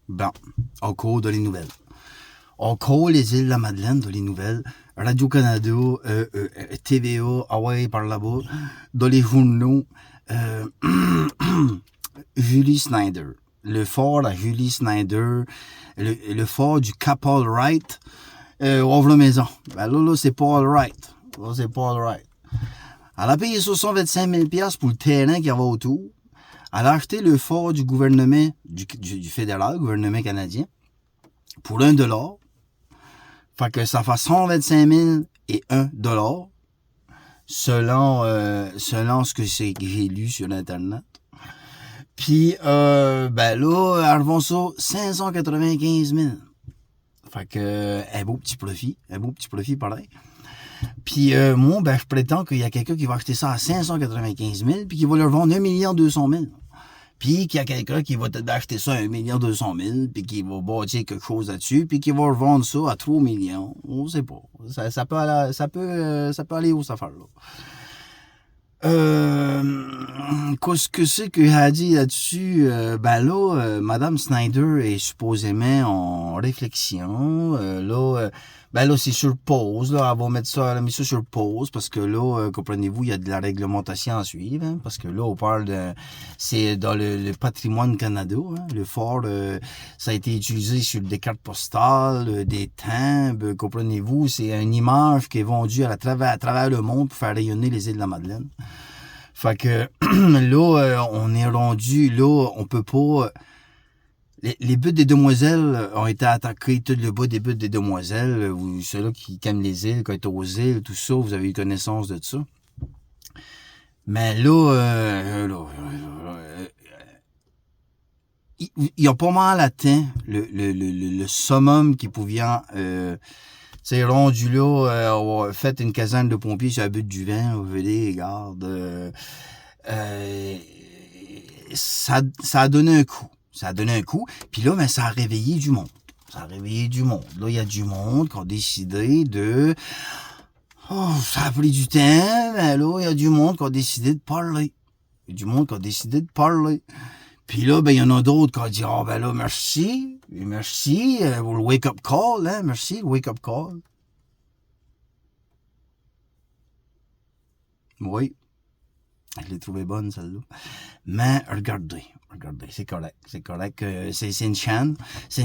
Bon, au cours de les nouvelles. Au cours les îles de la Madeleine, de les nouvelles, Radio-Canada, TVA, Hawaii par là-bas, dans les journaux, Julie Snyder. Le fort à Julie Snyder, le fort du Cap All Right, ouvre la maison. Ben là, c'est pas all right. Là, c'est pas all right. Elle a payé 125 000 $ pour le terrain qu'il y avait autour. Elle a acheté le fort du gouvernement, du fédéral, gouvernement canadien, pour $1. Fait que ça fait 125 000 et $1, selon ce que j'ai lu sur Internet. Puis, ben là, elle revend ça 595 000. Fait que, un beau petit profit pareil. Puis moi, ben, je prétends qu'il y a quelqu'un qui va acheter ça à 595 000 puis qui va le revendre 1 200 000. Puis qu'il y a quelqu'un qui va acheter ça à 1 200 000 puis qui va bâtir quelque chose là-dessus puis qui va revendre ça à 3 millions. On sait pas. Ça peut aller où, cette affaire-là. Qu'est-ce que c'est qu'il a dit là-dessus? Ben là, Madame Snyder est supposément en réflexion. Ben là, c'est sur pause. Là, elle va mettre ça, elle a mis ça sur pause parce que là, comprenez-vous, il y a de la réglementation à suivre. Hein, parce que là, on parle de, c'est dans le patrimoine Canada. Hein, le fort, ça a été utilisé sur des cartes postales, des timbres. Comprenez-vous, c'est une image qui est vendue à travers le monde pour faire rayonner les îles de la Madeleine. Fait que là, on est rendu, là, on peut pas. Les buttes des demoiselles ont été attaquées, tout le bas des buttes des demoiselles, ou ceux-là qui aiment les îles, qui étaient aux îles, tout ça, vous avez eu connaissance de ça. Mais là, il a pas mal atteint le summum qui pouvait, c'est rendu là, on a fait une caserne de pompiers sur la butte du vent, vous voyez, regarde, ça a donné un coup. Ça a donné un coup, puis là, ben, ça a réveillé du monde. Là, il y a du monde qui a décidé de... Oh, ça a pris du temps, mais là, il y a du monde qui a décidé de parler. Puis là, ben, il y en a d'autres qui ont dit, oh, ben là, merci pour le wake-up call, hein, merci, le wake-up call. Oui. Je l'ai trouvée bonne, celle-là. Mais regardez, c'est correct. C'est une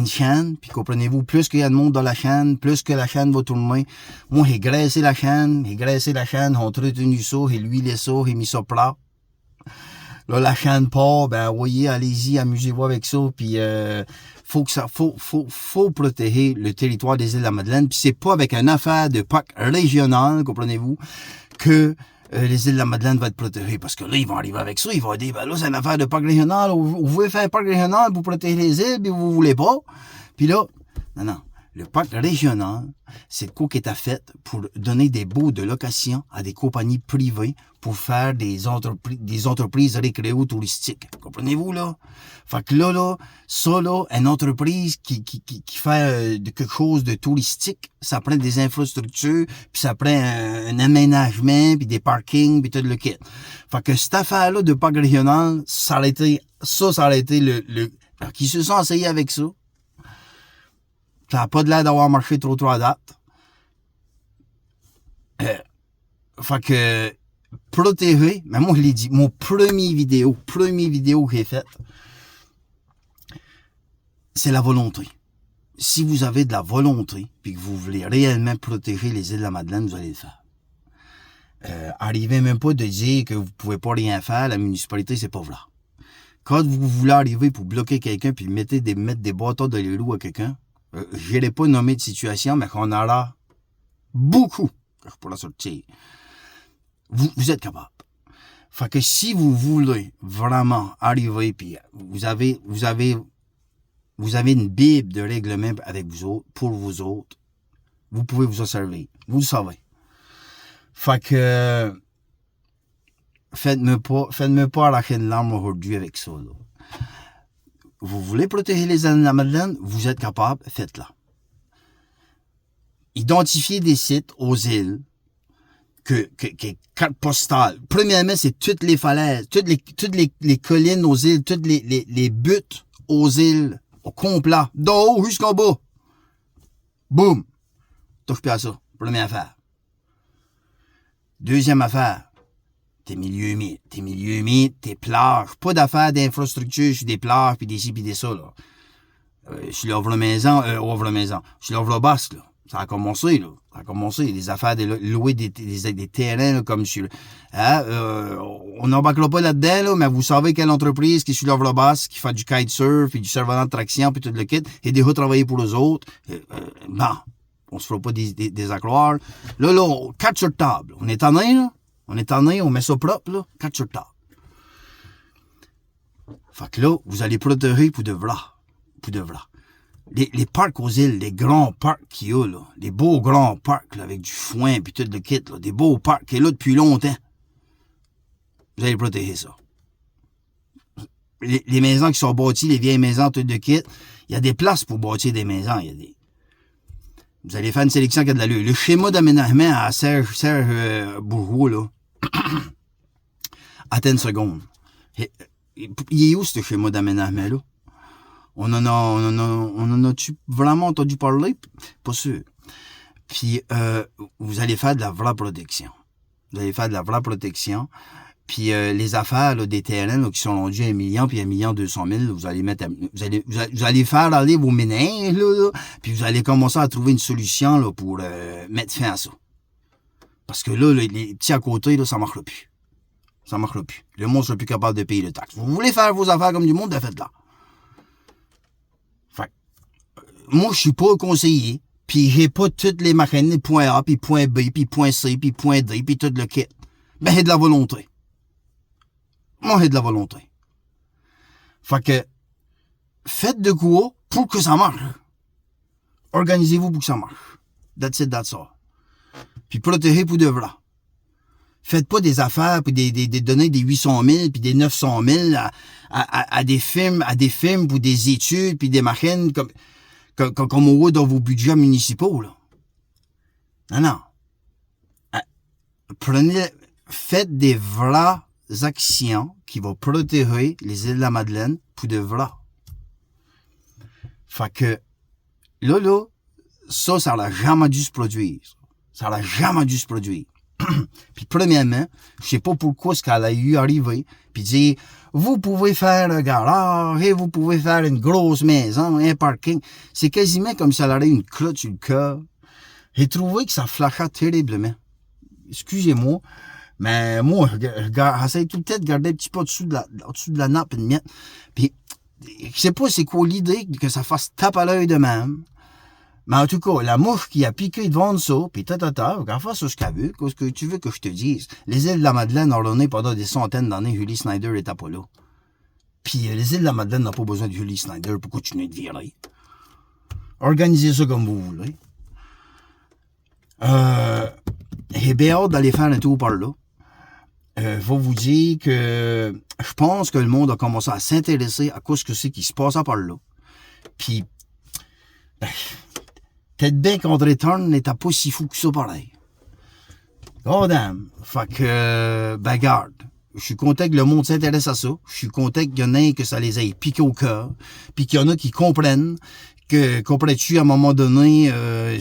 chaîne, puis comprenez-vous, plus qu'il y a de monde dans la chaîne, plus que la chaîne va tourner. Moi, j'ai graissé la chaîne, on a entretenu ça, j'ai huilé ça, j'ai mis ça plat. Là, la chaîne part, ben, voyez, allez-y, amusez-vous avec ça, puis faut protéger le territoire des îles de la Madeleine, puis c'est pas avec une affaire de parc régional, comprenez-vous, que les îles de la Madeleine vont être protégées. Parce que là, ils vont arriver avec ça, ils vont dire, ben là, c'est une affaire de parc régional, vous voulez faire un parc régional pour protéger les îles, puis vous voulez pas. Puis là, non. Le parc régional, c'est quoi qui est fait pour donner des baux de location à des compagnies privées pour faire des entreprises récréo-touristiques. Comprenez-vous, là? Fait que là, ça, là, une entreprise qui fait quelque chose de touristique, ça prend des infrastructures, puis ça prend un aménagement, puis des parkings, puis tout le kit. Fait que cette affaire-là de parc régional, ça a été le alors, qui se sont essayés avec ça. Ça n'a pas de l'air d'avoir marché trop à date. Fait que, protéger, mais moi je l'ai dit, mon premier vidéo que j'ai faite, c'est la volonté. Si vous avez de la volonté, puis que vous voulez réellement protéger les îles de la Madeleine, vous allez le faire. Arrivez même pas de dire que vous pouvez pas rien faire, la municipalité, c'est pas vrai. Quand vous voulez arriver pour bloquer quelqu'un, puis mettre des bâtons dans les roues à quelqu'un, je n'ai pas nommé de situation, mais qu'on aura beaucoup pour la sortir. Vous êtes capable. Fait que si vous voulez vraiment arriver, puis vous avez une bible de règlement avec vous autres, pour vous autres, vous pouvez vous en servir. Vous le savez. Fait que faites-me pas arracher une larme aujourd'hui avec ça, là. Vous voulez protéger les îles de la Madeleine, vous êtes capable, faites-le. Identifiez des sites aux îles, que carte postale. Premièrement, c'est toutes les falaises, toutes les collines aux îles, toutes les buttes aux îles au complet, d'en haut jusqu'en bas. Boum! Touche plus à ça. Première affaire. Deuxième affaire. Tes milieux humides, tes plages. Pas d'affaires d'infrastructure sur des plages, puis des ci, puis des ça, là. Sur l'ouvre-maison, sur l'ouvre-basse, là. Ça a commencé, là. Ça a commencé. Les affaires de louer des terrains, là, comme sur... on n'embarquera pas là-dedans, là, mais vous savez quelle entreprise qui est sur l'ouvre-basse, qui fait du kitesurf, puis du survolant de traction, puis tout le kit, et déjà travailler pour les autres. Bon, on se fera pas des accroires. Là, 4 sur table. On est tanné, là. On met ça propre, là. 4 sur table. Fait que là, vous allez protéger pour de vrai. Les parcs aux îles, les grands parcs qu'il y a, là, les beaux grands parcs là, avec du foin puis tout le kit, là, des beaux parcs qui sont là depuis longtemps. Vous allez protéger ça. Les maisons qui sont bâties, les vieilles maisons, tout le kit, il y a des places pour bâtir des maisons. Vous allez faire une sélection qui a de l'allure. Le schéma d'aménagement à Serge Bourgeois, là, attends une seconde. Il est où ce schéma d'aménagement-là? On en a-tu vraiment entendu parler? Pas sûr. Puis, vous allez faire de la vraie protection. Puis, les affaires, là, des terrains, là, qui sont rendus à 1 million puis 1 200 000, vous allez faire aller vos ménages, là, puis vous allez commencer à trouver une solution, là, pour, mettre fin à ça. Parce que là, les petits à côté, là, ça marchera plus. Le monde sera plus capable de payer le taxe. Vous voulez faire vos affaires comme du monde, faites-la. Moi, je suis pas conseiller, puis j'ai pas toutes les machines, point A, puis point B, puis point C, puis point D, puis tout le kit. Ben, j'ai de la volonté. Moi, j'ai de la volonté. Fait que, faites de quoi pour que ça marche. Organisez-vous pour que ça marche. That's it, that's all. Puis protégez pour de vrai. Faites pas des affaires, puis des donner des 800 000, puis des 900 000 à des films pour des études, puis des machines comme au haut dans vos budgets municipaux, là. Non. Faites des vraies actions qui vont protéger les îles de la Madeleine pour de vrai. Fait que, là, ça n'a jamais dû se produire. Puis premièrement, je sais pas pourquoi ce qu'elle a eu arrivé, puis dire, vous pouvez faire un garage, et vous pouvez faire une grosse maison, un parking. C'est quasiment comme si elle avait une cloche sur le cœur. J'ai trouvé que ça flashait terriblement. Excusez-moi, mais moi, j'essaie tout le temps de garder un petit peu au-dessus de la nappe et de mettre. Puis, je sais pas c'est quoi l'idée que ça fasse tape à l'œil de même. Mais en tout cas, la mouche qui a piqué devant ça, pis regarde, faire ce qu'elle veut, qu'est-ce que tu veux que je te dise? Les îles de la Madeleine ont donné pendant des centaines d'années, Julie Snyder était pas là. Puis les îles de la Madeleine n'ont pas besoin de Julie Snyder pour continuer de virer. Organisez ça comme vous voulez. J'ai bien hâte d'aller faire un tour par là. Je vais vous dire que je pense que le monde a commencé à s'intéresser à quoi ce que c'est qui se passe par là. Puis, peut-être bien qu'André Thorne n'était pas si fou que ça pareil. Oh damn. Fait que, garde. Je suis content que le monde s'intéresse à ça. Je suis content qu'il y en ait que ça les ait piqué au cœur. Puis qu'il y en a qui comprennent comprends-tu, à un moment donné,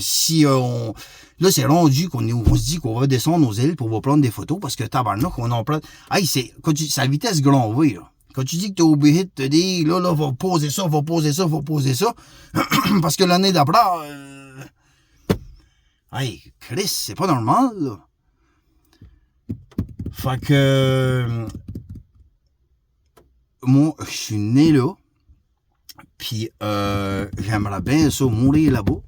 si on... Là, c'est rendu qu'on se dit qu'on va descendre aux îles pour va prendre des photos parce que tabarnak, on en prend... Hey, c'est à vitesse grand V, là. Quand tu dis que t'es obligé de te dire, là, va poser ça, parce que l'année d'après, hey, Chris, c'est pas normal, là. Fait que, moi, je suis né là, puis j'aimerais bien ça mourir là-bas,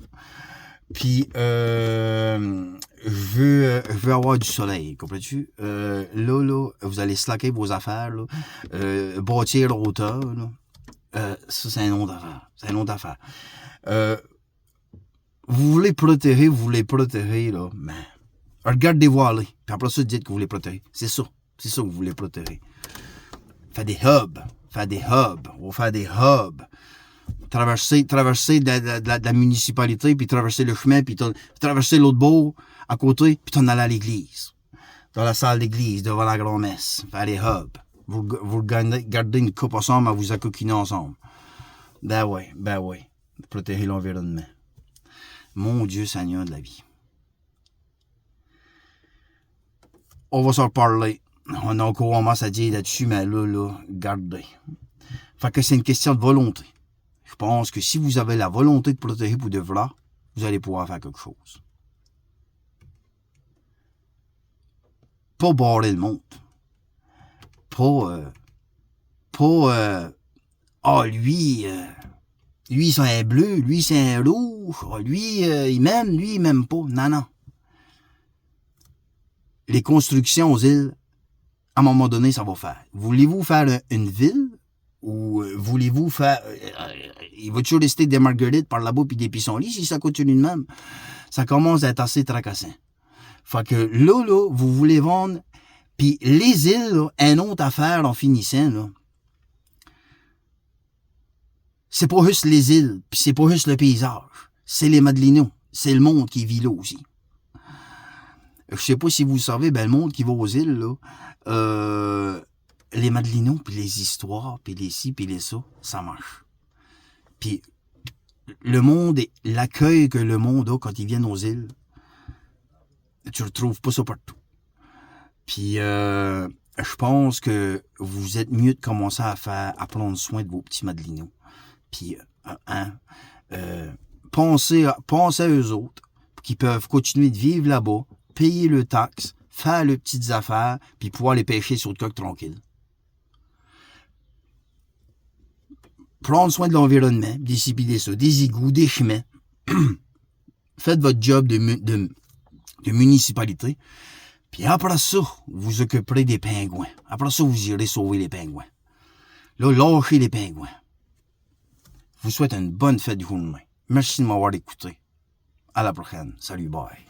puis je veux avoir du soleil, comprends-tu? Là, vous allez slacker vos affaires, là, bâtir la hauteur, là. Ça, c'est un nom d'affaire. Vous voulez protéger, là, mais regardez-vous aller, puis après ça, dites que vous voulez protéger. C'est ça que vous voulez protéger. Faites des hubs. On va faire des hubs. Traverser de la municipalité, puis traverser le chemin, puis traverser l'autre bord, à côté, puis t'en aller à l'église. Dans la salle d'église, devant la grand-messe. Faire des hubs. Vous gardez une coupe ensemble à vous accoquiner ensemble. Ben oui. Protéger l'environnement. Mon Dieu Seigneur de la vie. On va s'en reparler. On a encore commencé à dire là-dessus, mais là, gardez. Fait que c'est une question de volonté. Je pense que si vous avez la volonté de protéger pour de vrai, vous allez pouvoir faire quelque chose. Pas barrer le monde. Lui c'est un bleu, lui c'est un rouge, lui il m'aime pas. Non. Les constructions aux îles, à un moment donné, ça va faire. Voulez-vous faire une ville ou voulez-vous faire... il va toujours rester des marguerites par là-bas puis des pissenlits si ça continue de même. Ça commence à être assez tracassant. Fait que là, vous voulez vendre... Puis les îles, là, une autre affaire en finissant, là, c'est pas juste les îles, puis c'est pas juste le paysage. C'est les Madelinos. C'est le monde qui vit là aussi. Je sais pas si vous le savez, ben le monde qui va aux îles, là, les Madelinos, puis les histoires, puis les ci, puis les ça, ça marche. Puis le monde, l'accueil que le monde a quand ils viennent aux îles, tu retrouves pas ça partout. Puis je pense que vous êtes mieux de commencer à prendre soin de vos petits Madelinos. Puis pensez à eux autres, qui peuvent continuer de vivre là-bas, payer le taxe, faire leurs petites affaires, puis pouvoir les pêcher sur le coq tranquille. Prendre soin de l'environnement, dissiper ça, des égouts, des chemins. Faites votre job de municipalité. Puis après ça, vous occuperez des pingouins. Après ça, vous irez sauver les pingouins. Là, lâchez les pingouins. Je vous souhaite une bonne fête du jour de demain. Merci de m'avoir écouté. À la prochaine. Salut, bye.